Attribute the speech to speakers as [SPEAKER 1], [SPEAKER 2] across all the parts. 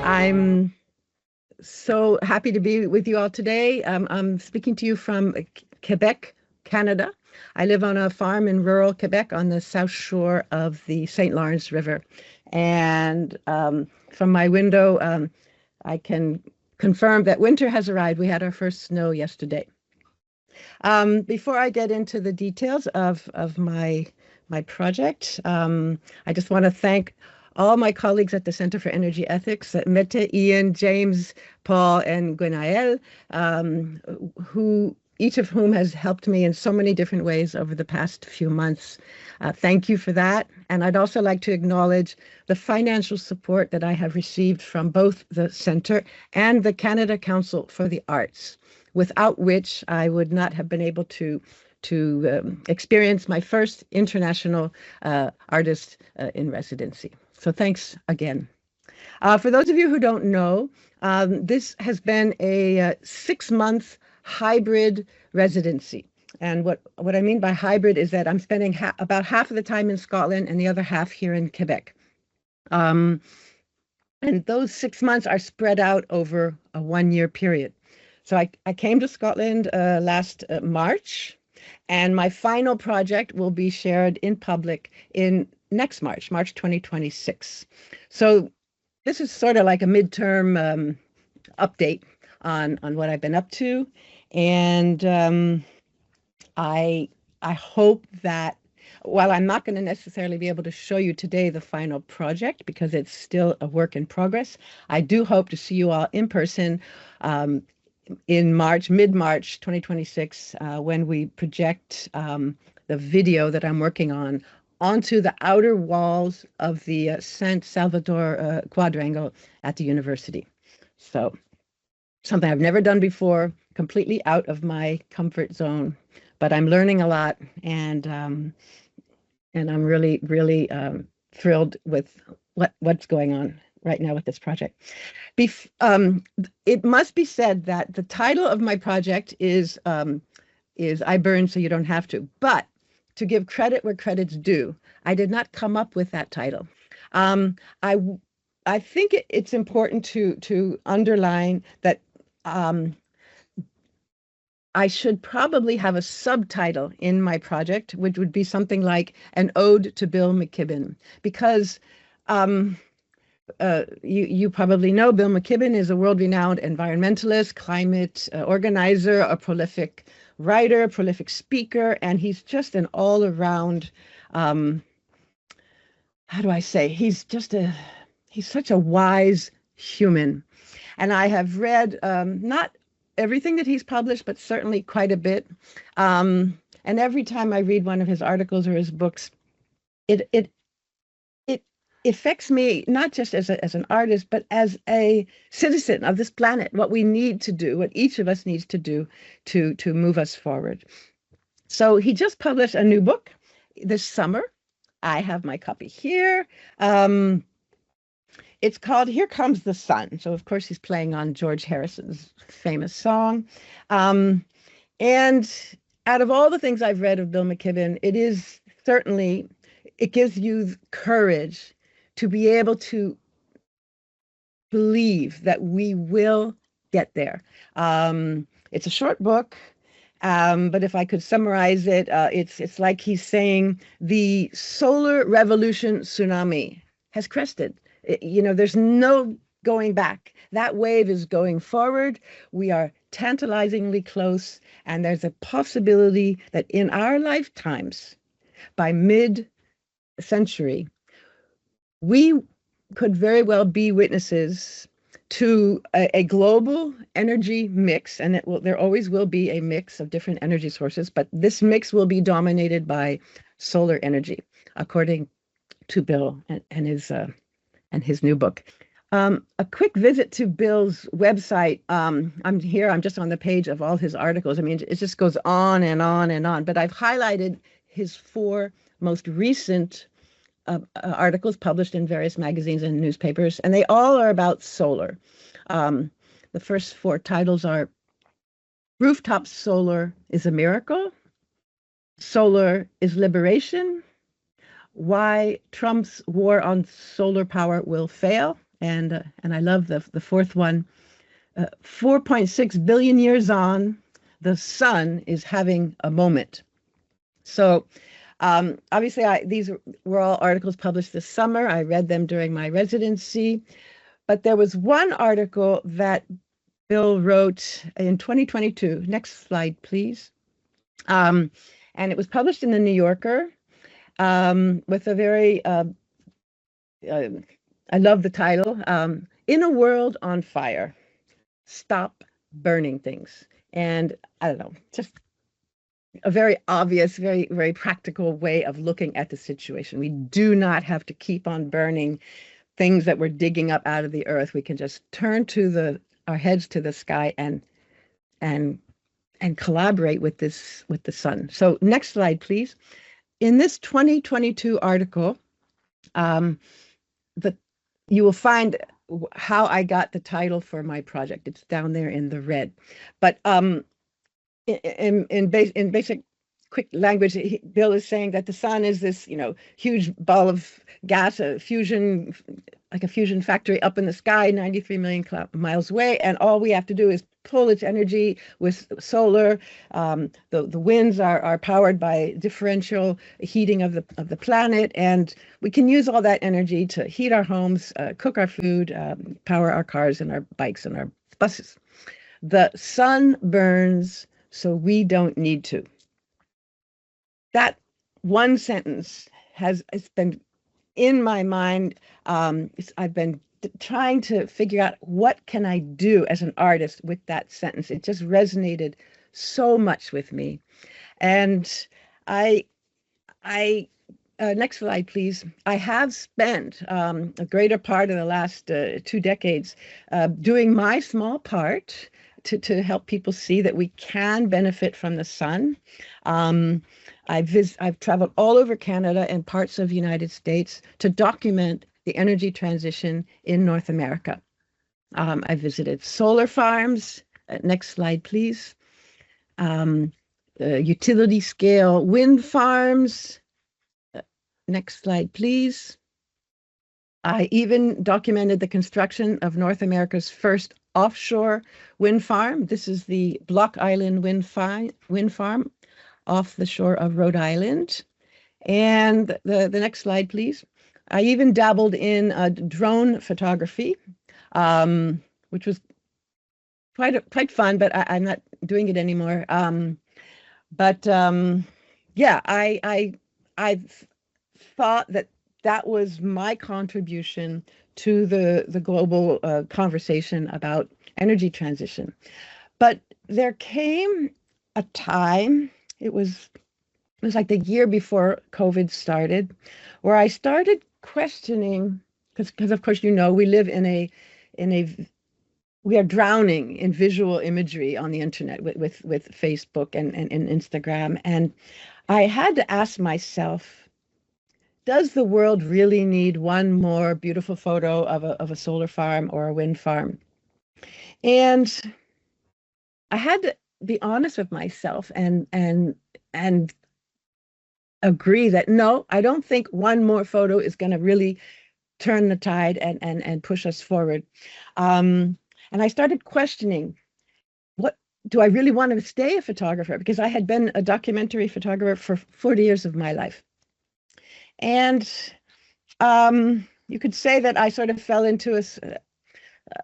[SPEAKER 1] I'm so happy to be with you all today. I'm speaking to you from Quebec, Canada. I live on a farm in rural Quebec on the south shore of the St. Lawrence River. And from my window, I can confirm that winter has arrived. We had our first snow yesterday. Before I get into the details of my project, I just want to thank all my colleagues at the Center for Energy Ethics, Mette, Ian, James, Paul, and Gwenaël, who each of whom has helped me in so many different ways over the past few months. Thank you for that. And I'd also like to acknowledge the financial support that I have received from both the Center and the Canada Council for the Arts, without which I would not have been able to experience my first international artist in residency. So thanks again. For those of you who don't know, this has been a 6-month hybrid residency. And what I mean by hybrid is that I'm spending about half of the time in Scotland and the other half here in Quebec. And those 6 months are spread out over a 1-year period. So I came to Scotland last March, and my final project will be shared in public in next March 2026. So this is sort of like a midterm update on what I've been up to. And I hope that while I'm not going to necessarily be able to show you today the final project because it's still a work in progress, I do hope to see you all in person in mid-March 2026, when we project the video that I'm working on onto the outer walls of the St. Salvador quadrangle at the university. So something I've never done before, completely out of my comfort zone, but I'm learning a lot, and I'm really, really thrilled with what's going on right now with this project. It must be said that the title of my project is I Burn So You Don't Have To. But to give credit where credit's due, I did not come up with that title. I think it's important to underline that I should probably have a subtitle in my project, which would be something like An Ode to Bill McKibben, because you probably know Bill McKibben is a world-renowned environmentalist, climate organizer, a prolific writer, a prolific speaker, and he's just an all-around, how do I say, he's such a wise human. And I have read not everything that he's published, but certainly quite a bit. And every time I read one of his articles or his books, it affects me not just as an artist, but as a citizen of this planet, what we need to do, what each of us needs to do to move us forward. So he just published a new book this summer. I have my copy here. It's called Here Comes the Sun. So, of course, he's playing on George Harrison's famous song. And out of all the things I've read of Bill McKibben, it gives you courage to be able to believe that we will get there. It's a short book, but if I could summarize it, it's like he's saying the solar revolution tsunami has crested. There's no going back. That wave is going forward. We are tantalizingly close, and there's a possibility that in our lifetimes, by mid-century, we could very well be witnesses to a global energy mix, and there always will be a mix of different energy sources, but this mix will be dominated by solar energy, according to Bill and his new book. A quick visit to Bill's website. I'm just on the page of all his articles. I mean, it just goes on and on and on, but I've highlighted his 4 most recent articles published in various magazines and newspapers, and they all are about solar. The first 4 titles are Rooftop Solar is a Miracle, Solar is Liberation, Why Trump's War on Solar Power Will Fail, and I love the fourth one. 4.6 billion years on, the sun is having a moment. So obviously, these were all articles published this summer. I read them during my residency. But there was one article that Bill wrote in 2022. Next slide, please. And it was published in the New Yorker with a very, I love the title, In a World on Fire, Stop Burning Things. And I don't know, just a very obvious, very, very practical way of looking at the situation. We do not have to keep on burning things that we're digging up out of the earth. We can just turn our heads to the sky and collaborate with the sun. So next slide, please. In this 2022 article, you will find how I got the title for my project. It's down there in the red. But in basic quick language, Bill is saying that the sun is this, huge ball of gas, like a fusion factory up in the sky, 93 million miles away, and all we have to do is pull its energy with solar. The winds are powered by differential heating of the planet, and we can use all that energy to heat our homes, cook our food, power our cars and our bikes and our buses. The sun burns, so we don't need to. That one sentence has been in my mind. I've been trying to figure out what can I do as an artist with that sentence. It just resonated so much with me. And next slide, please. I have spent a greater part of the last 2 decades doing my small part to help people see that we can benefit from the sun. I've traveled all over Canada and parts of the United States to document the energy transition in North America. I visited solar farms. Next slide, please. Utility scale wind farms. Next slide, please. I even documented the construction of North America's first offshore wind farm. This is the Block Island wind farm off the shore of Rhode Island. And the next slide, please. I even dabbled in drone photography, which was quite fun, but I'm not doing it anymore. Yeah, I've thought that was my contribution to the global conversation about energy transition. But there came a time, it was like the year before COVID started, where I started questioning, because of course, we live we are drowning in visual imagery on the internet with Facebook and Instagram. And I had to ask myself, does the world really need one more beautiful photo of a solar farm or a wind farm? And I had to be honest with myself and agree that no, I don't think one more photo is going to really turn the tide and push us forward. And I started questioning, what do I really want to stay a photographer? Because I had been a documentary photographer for 40 years of my life. And you could say that I sort of fell into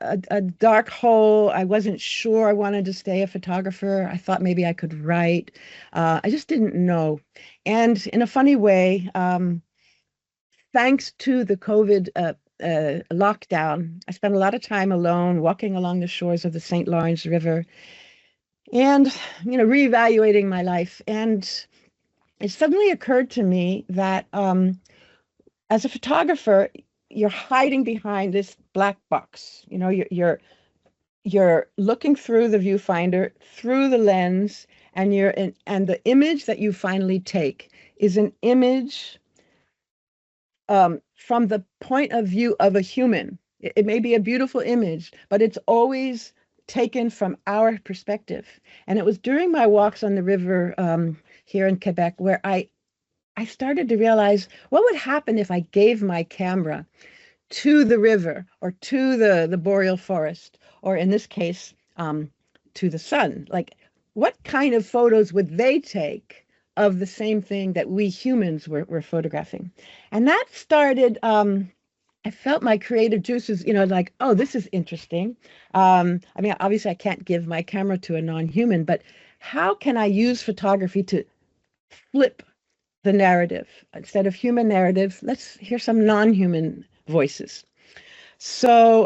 [SPEAKER 1] a dark hole. I wasn't sure I wanted to stay a photographer. I thought maybe I could write. I just didn't know. And in a funny way, thanks to the COVID lockdown, I spent a lot of time alone walking along the shores of the St. Lawrence River and, reevaluating my life. And it suddenly occurred to me that as a photographer, you're hiding behind this black box. You're looking through the viewfinder, through the lens, and the image that you finally take is an image from the point of view of a human. It may be a beautiful image, but it's always taken from our perspective. And it was during my walks on the river here in Quebec where I started to realize what would happen if I gave my camera to the river or to the boreal forest, or in this case, to the sun. Like, what kind of photos would they take of the same thing that we humans were photographing? And that started, I felt my creative juices, like, oh, this is interesting. I mean, obviously I can't give my camera to a non-human, but how can I use photography to flip the narrative? Instead of human narrative, let's hear some non-human voices. So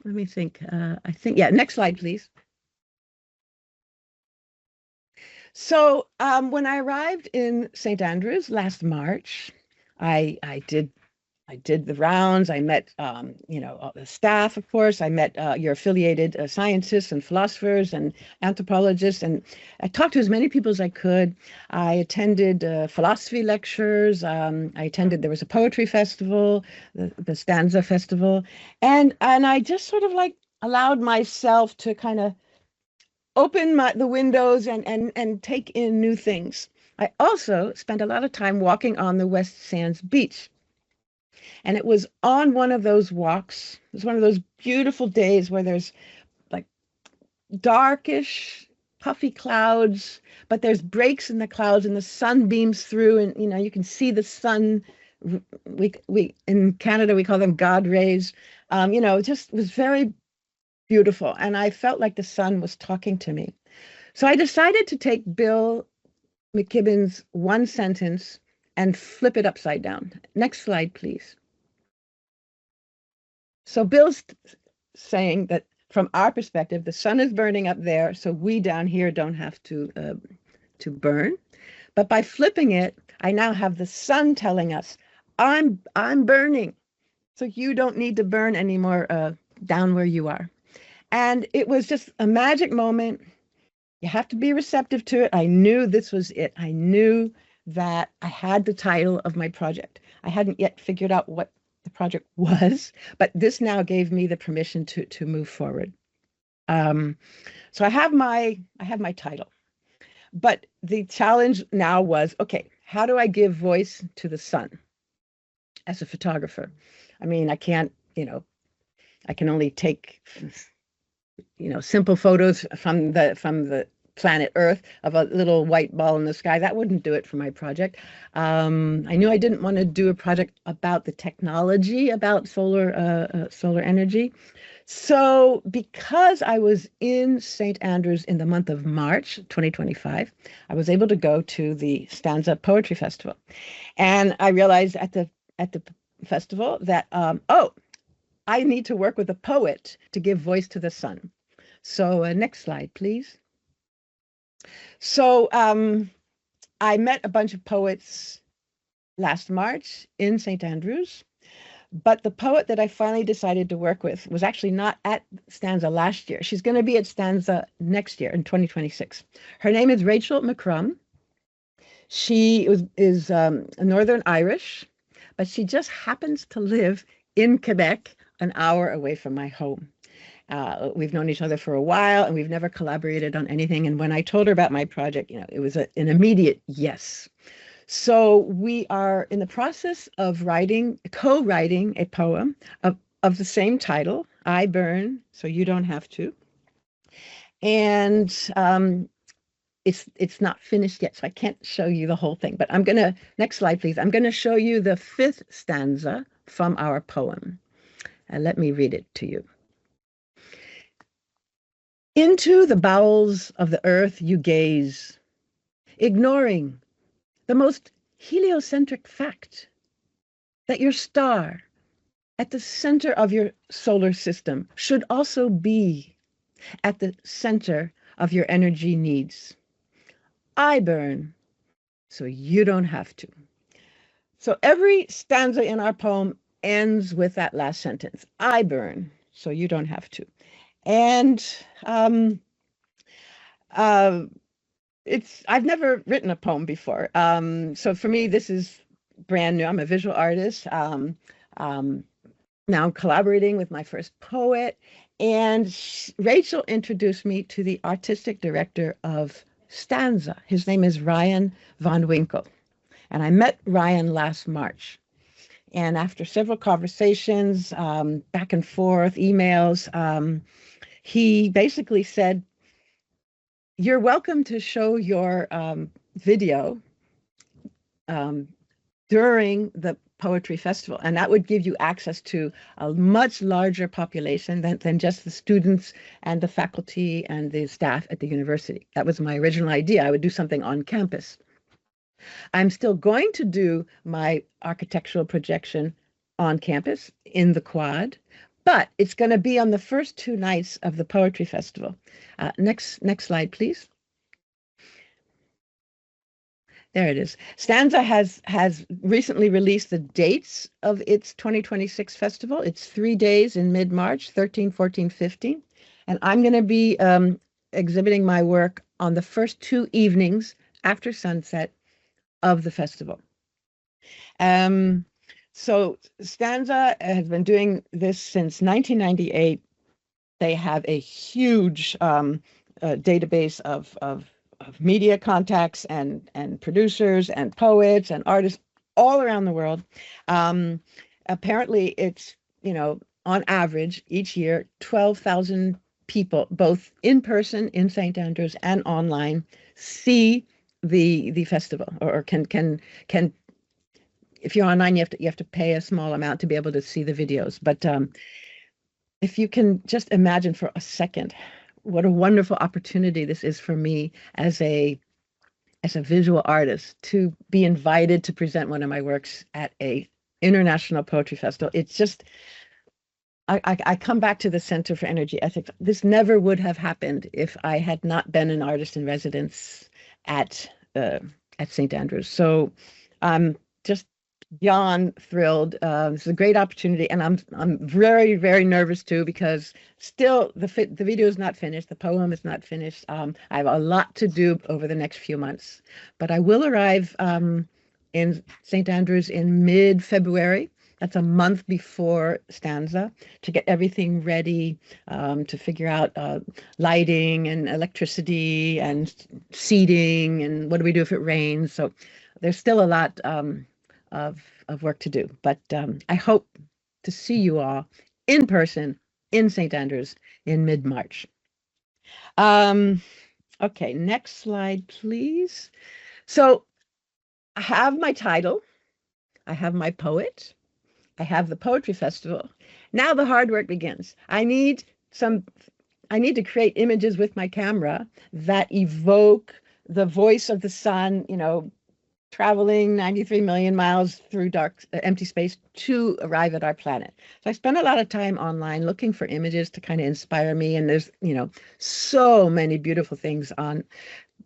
[SPEAKER 1] let me think. I think, yeah, next slide, please. So when I arrived in St. Andrews last March, I did the rounds. I met, all the staff, of course. I met your affiliated scientists and philosophers and anthropologists, and I talked to as many people as I could. I attended philosophy lectures. There was a poetry festival, the StAnza Festival, and I just sort of like allowed myself to kind of open the windows and take in new things. I also spent a lot of time walking on the West Sands beach. And it was on one of those walks. It was one of those beautiful days where there's like darkish, puffy clouds, but there's breaks in the clouds and the sun beams through, and you can see the sun. We in Canada we call them God rays. It just was very beautiful, and I felt like the sun was talking to me. So I decided to take Bill McKibben's one sentence and flip it upside down. Next slide, please. So Bill's saying that from our perspective, the sun is burning up there, so we down here don't have to burn. But by flipping it, I now have the sun telling us, I'm burning, so you don't need to burn anymore down where you are. And it was just a magic moment. You have to be receptive to it. I knew this was it. I knew that I had the title of my project. I hadn't yet figured out what the project was, but this now gave me the permission to move forward. So I have my title, but the challenge now was, okay, how do I give voice to the sun as a photographer? I mean, I can't, I can only take, simple photos from the planet Earth of a little white ball in the sky. That wouldn't do it for my project. I knew I didn't want to do a project about the technology, about solar energy. So because I was in St. Andrews in the month of March 2025, I was able to go to the StAnza Poetry Festival. And I realized at the festival that, I need to work with a poet to give voice to the sun. So next slide, please. So I met a bunch of poets last March in St. Andrews, but the poet that I finally decided to work with was actually not at StAnza last year. She's going to be at StAnza next year in 2026. Her name is Rachel McCrum. She is Northern Irish, but she just happens to live in Quebec, an hour away from my home. We've known each other for a while, and we've never collaborated on anything. And when I told her about my project, it was an immediate yes. So we are in the process of co-writing a poem of the same title, I Burn, So You Don't Have to. And it's not finished yet, so I can't show you the whole thing. But next slide, please. I'm going to show you the 5th stanza from our poem. Let me read it to you. Into the bowels of the earth you gaze, ignoring the most heliocentric fact that your star at the center of your solar system should also be at the center of your energy needs. I burn, so you don't have to. So every stanza in our poem ends with that last sentence. I burn, so you don't have to. And I've never written a poem before. So for me, this is brand new. I'm a visual artist. Now I'm collaborating with my first poet. And Rachel introduced me to the artistic director of StAnza. His name is Ryan Von Winkle. And I met Ryan last March. And after several conversations, back and forth, emails, he basically said, "You're welcome to show your video during the poetry festival, and that would give you access to a much larger population than just the students and the faculty and the staff at the university." That was my original idea. I would do something on campus. I'm still going to do my architectural projection on campus in the quad, but it's going to be on the first 2 nights of the poetry festival. Next slide, please. There it is. StAnza has recently released the dates of its 2026 festival. It's 3 days in mid-March, 13, 14, 15. And I'm going to be exhibiting my work on the first 2 evenings after sunset of the festival. So StAnza has been doing this since 1998. They have a huge database of media contacts and producers and poets and artists all around the world. Apparently, it's, on average each year, 12,000 people, both in person in St. Andrews and online, see the festival, or can. If you're online, you have to pay a small amount to be able to see the videos. But if you can just imagine for a second what a wonderful opportunity this is for me as a visual artist to be invited to present one of my works at a international poetry festival. It's just, I come back to the Center for Energy Ethics. This never would have happened if I had not been an artist in residence at St. Andrews. So I'm just beyond thrilled. It's a great opportunity, and I'm very, very nervous too, because still the video is not finished, the poem is not finished. I have a lot to do over the next few months, but I will arrive in St. Andrews in mid-February. That's a month before StAnza, to get everything ready, to figure out lighting and electricity and seating and what do we do if it rains. So there's still a lot of work to do, but I hope to see you all in person in St. Andrews in mid-March. Okay, next slide, please. So I have my title, I have my poet, I have the poetry festival. Now the hard work begins. I need to create images with my camera that evoke the voice of the sun, traveling 93 million miles through dark, empty space to arrive at our planet. So I spent a lot of time online looking for images to kind of inspire me. And there's, so many beautiful things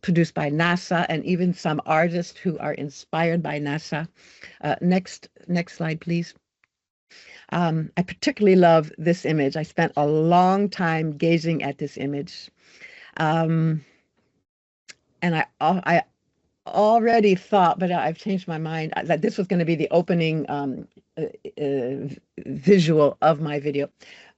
[SPEAKER 1] produced by NASA, and even some artists who are inspired by NASA. Next slide, please. I particularly love this image. I spent a long time gazing at this image. And I already thought, but I've changed my mind, that this was going to be the opening visual of my video.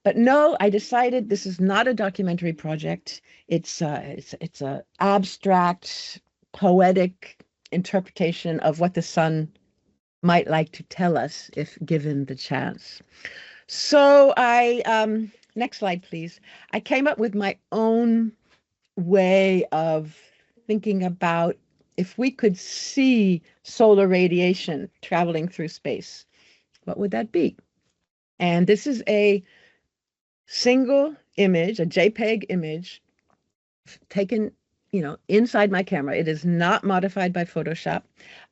[SPEAKER 1] But no, I decided this is not a documentary project. It's a abstract, poetic interpretation of what the sun might like to tell us if given the chance. So next slide, please. I came up with my own way of thinking about, if we could see solar radiation traveling through space, what would that be? And this is a single image, a JPEG image, taken, inside my camera. It is not modified by Photoshop.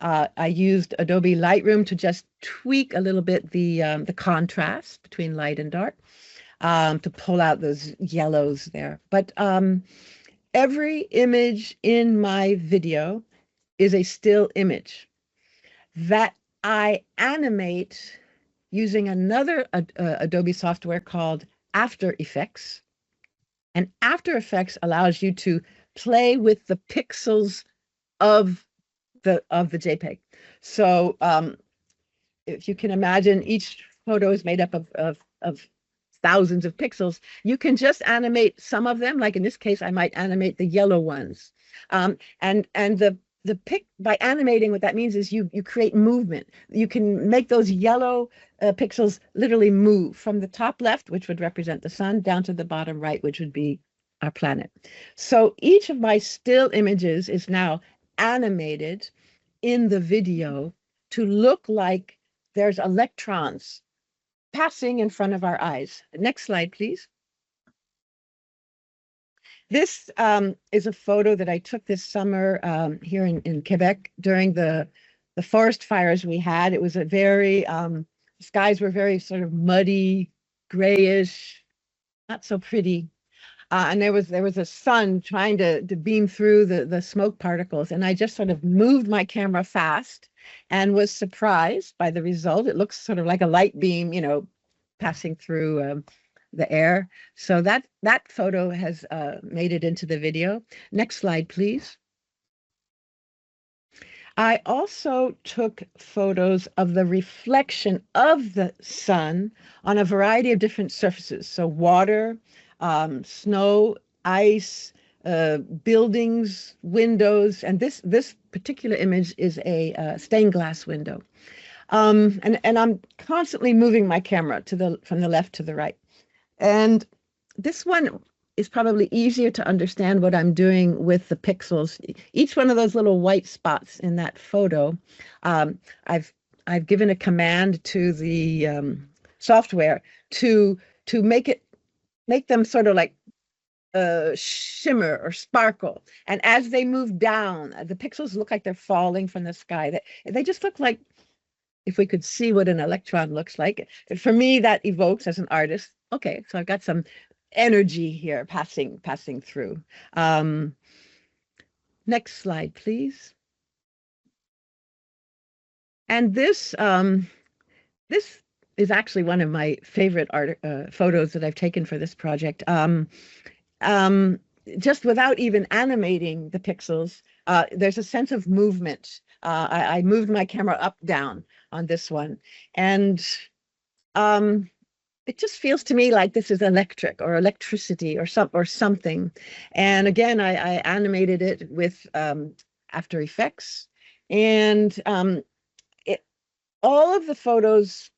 [SPEAKER 1] I used Adobe Lightroom to just tweak a little bit the contrast between light and dark, to pull out those yellows there. But every image in my video is a still image that I animate using another Adobe software called After Effects. And After Effects allows you to play with the pixels of the JPEG. So if you can imagine, each photo is made up of thousands of pixels. You can just animate some of them. Like in this case, I might animate the yellow ones. And the by animating, what that means is you create movement. You can make those yellow pixels literally move from the top left, which would represent the sun, down to the bottom right, which would be our planet. So each of my still images is now animated in the video to look like there's electrons passing in front of our eyes. Next slide, please. This is a photo that I took this summer here in Quebec during the forest fires we had. It was a very, skies were very sort of muddy, grayish, not so pretty. And there was a sun trying to beam through the smoke particles. And I just sort of moved my camera fast and was surprised by the result. It looks sort of like a light beam, you know, passing through the air. So that photo has made it into the video. Next slide, please. I also took photos of the reflection of the sun on a variety of different surfaces. So water, snow, ice, buildings, windows, and this particular image is a stained glass window. And I'm constantly moving my camera from the left to the right. And this one is probably easier to understand what I'm doing with the pixels. Each one of those little white spots in that photo, I've given a command to the software to make them sort of like shimmer or sparkle. And as they move down, the pixels look like they're falling from the sky. They just look like, if we could see what an electron looks like. For me, that evokes, as an artist, okay, so I've got some energy here passing through. Next slide, please. And this is actually one of my favorite photos that I've taken for this project. Just without even animating the pixels, there's a sense of movement. I moved my camera up, down on this one. And it just feels to me like this is electric or electricity or something. And again, I animated it with After Effects. And all of the photos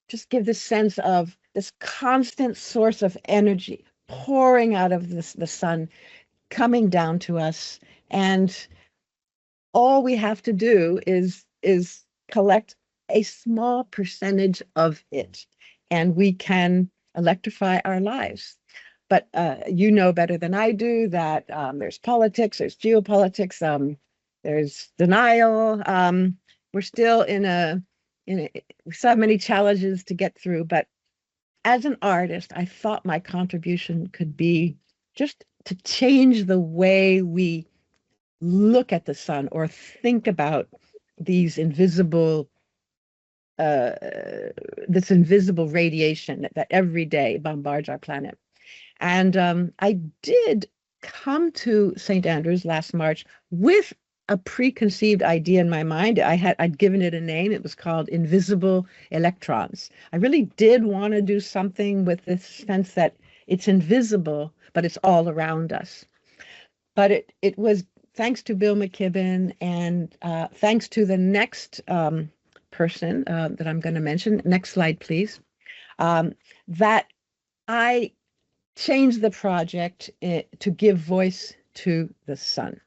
[SPEAKER 1] just give this sense of this constant source of energy pouring out of the sun, coming down to us. And all we have to do is collect a small percentage of it, and we can electrify our lives. But you know better than I do that there's politics, there's geopolitics, there's denial. We're still we still have many challenges to get through. But as an artist, I thought my contribution could be just to change the way we look at the sun or think about these this invisible radiation that every day bombards our planet. And I did come to St. Andrews last March with a preconceived idea in my mind. I'd given it a name. It was called Invisible Electrons. I really did want to do something with this sense that it's invisible, but it's all around us. But it was thanks to Bill McKibben and thanks to the next person that I'm going to mention. Next slide, please. That I changed the project to give voice to the sun.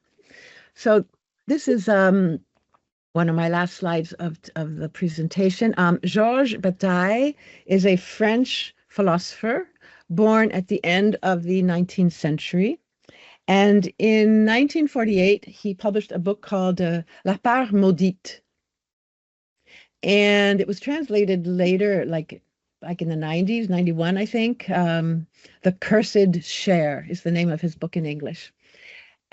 [SPEAKER 1] So this is one of my last slides of the presentation. Georges Bataille is a French philosopher born at the end of the 19th century. And in 1948, he published a book called La Part Maudite. And it was translated later, like in the 90s, 91, I think. The Cursed Share is the name of his book in English.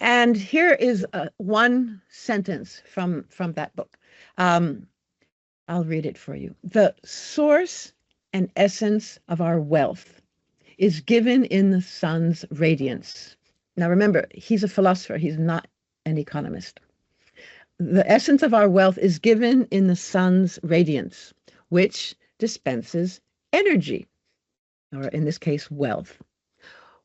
[SPEAKER 1] And here is one sentence from that book. I'll read it for you. The source and essence of our wealth is given in the sun's radiance. Now remember, he's a philosopher. He's not an economist. The essence of our wealth is given in the sun's radiance, which dispenses energy, or in this case, wealth,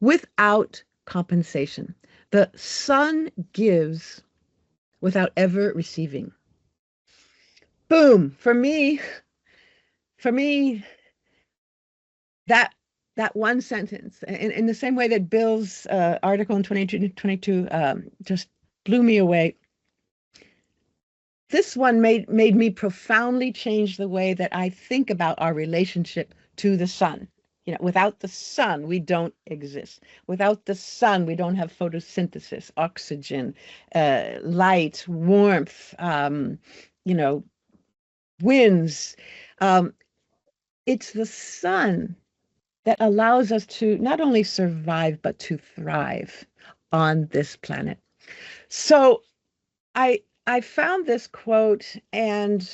[SPEAKER 1] without compensation. The sun gives without ever receiving. Boom. For me, that one sentence, in the same way that Bill's article in 2022 just blew me away. This one made me profoundly change the way that I think about our relationship to the sun. Without the sun, we don't exist. Without the sun, we don't have photosynthesis, oxygen, light, warmth, winds. It's the sun that allows us to not only survive, but to thrive on this planet. So I found this quote, and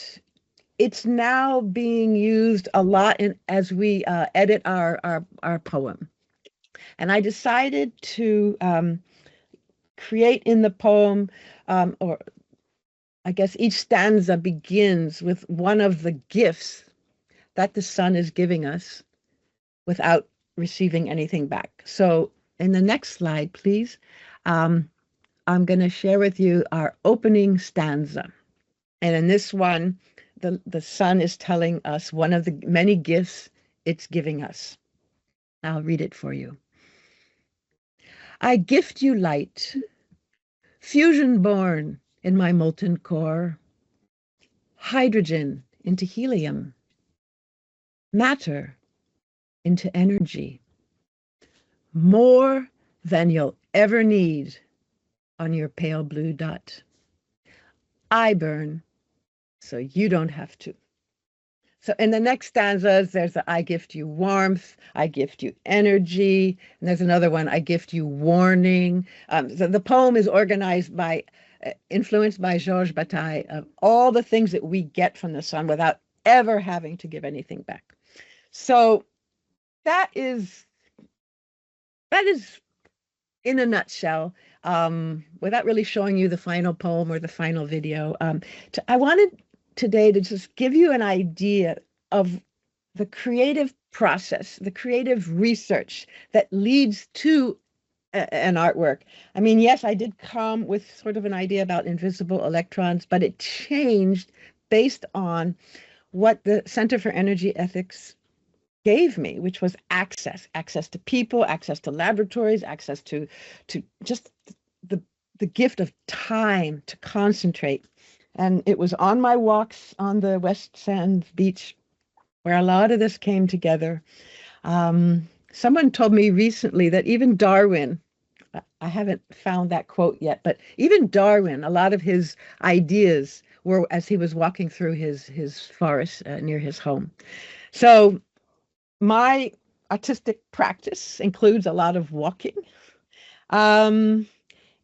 [SPEAKER 1] it's now being used a lot as we edit our poem. And I decided to create in the poem, or I guess each stanza begins with one of the gifts that the sun is giving us without receiving anything back. So in the next slide, please, I'm going to share with you our opening stanza. And in this one, the sun is telling us one of the many gifts it's giving us. I'll read it for you. I gift you light, fusion born in my molten core, hydrogen into helium, matter into energy, more than you'll ever need on your pale blue dot. I burn so you don't have to. So in the next stanzas, there's the I gift you warmth, I gift you energy, and there's another one, I gift you warning. So the poem is organized by, influenced by Georges Bataille, of all the things that we get from the sun without ever having to give anything back. So that is in a nutshell, without really showing you the final poem or the final video. I wanted today to just give you an idea of the creative process, the creative research that leads to an artwork. I mean, yes, I did come with sort of an idea about invisible electrons, but it changed based on what the Center for Energy Ethics gave me, which was access to people, access to laboratories, access to just the gift of time to concentrate. And it was on my walks on the West Sand Beach where a lot of this came together. Someone told me recently that even Darwin, I haven't found that quote yet, but even Darwin, a lot of his ideas were as he was walking through his forest near his home. So my artistic practice includes a lot of walking.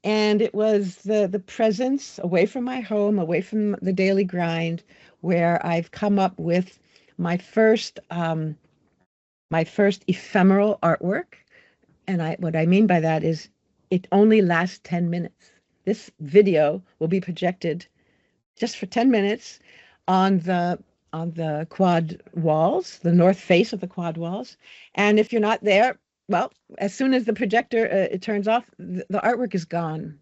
[SPEAKER 1] And it was the presence away from my home, away from the daily grind, where I've come up with my first ephemeral artwork. And what I mean by that is it only lasts 10 minutes. This video will be projected just for 10 minutes on the quad walls, the north face of the quad walls. And if you're not there, well, as soon as the projector it turns off, the artwork is gone.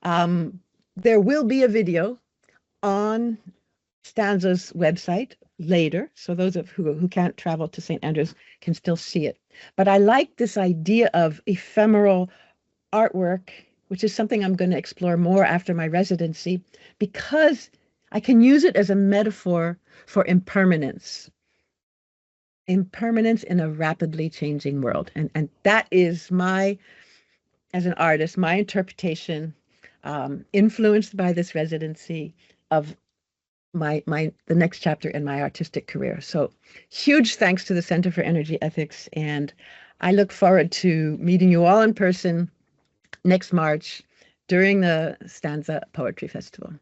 [SPEAKER 1] There will be a video on StAnza's website later, so those of who can't travel to St. Andrews can still see it. But I like this idea of ephemeral artwork, which is something I'm going to explore more after my residency, because I can use it as a metaphor for impermanence in a rapidly changing world. And that is as an artist, my interpretation, influenced by this residency, of the next chapter in my artistic career. So huge thanks to the Center for Energy Ethics, and I look forward to meeting you all in person next March during the StAnza Poetry Festival.